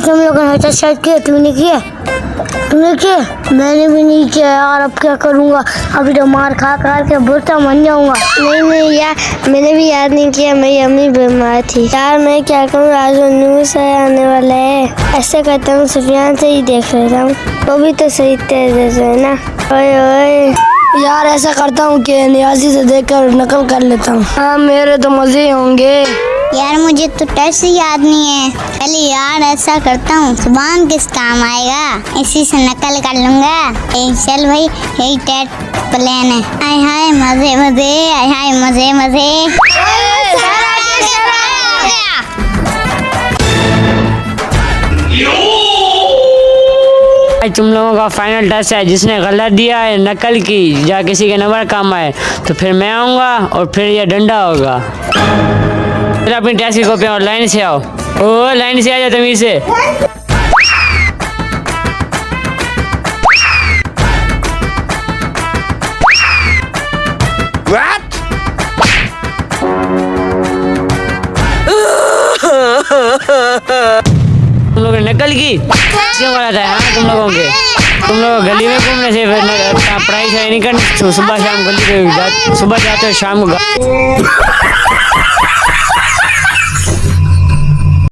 तुम लोगों ने टेस्ट शायद किया, तुमने किया? तुमने किया? मैंने भी नहीं किया यार, अब क्या करूँगा? अभी तो मार खा खा के बुरा मन जाऊँगा। नहीं यार, मैंने भी याद नहीं किया, मेरी अम्मी बीमार थी। यार मैं क्या करूँ, आज न्यूज़ आने वाला है। ऐसे करता हूँ, सुफियान से ही देख लेता हूँ, वो भी तो सही तेज है ना। ओए ओए यार, ऐसा करता हूँ कि नियाजी से देखकर नकल कर लेता हूँ। हाँ, मेरे तो मजे होंगे। यार मुझे तो टेस्ट ही याद नहीं है। चलिए यार, ऐसा करता हूँ, जुबान किस काम आएगा, इसी से नकल कर लूंगा। चल भाई, यही टेस्ट प्लान है। आय हाय मजे मजे, आय हाय मजे मजे। तुम लोगों का फाइनल टेस्ट है, जिसने गलत दिया है, नकल की या किसी के नंबर कम आए तो फिर मैं आऊँगा और फिर ये डंडा होगा। फिर अपनी टेस्ट की कॉपी और लाइन से आओ। ओ लाइन से आ जाओ तमीज़ से। तुम लोगों ने नकल की क्यों बोला था? हाँ, तुम लोग गली में घूमने से पढ़ाई नहीं करनी, सुबह शाम गली पे सुबह जाते हो शाम को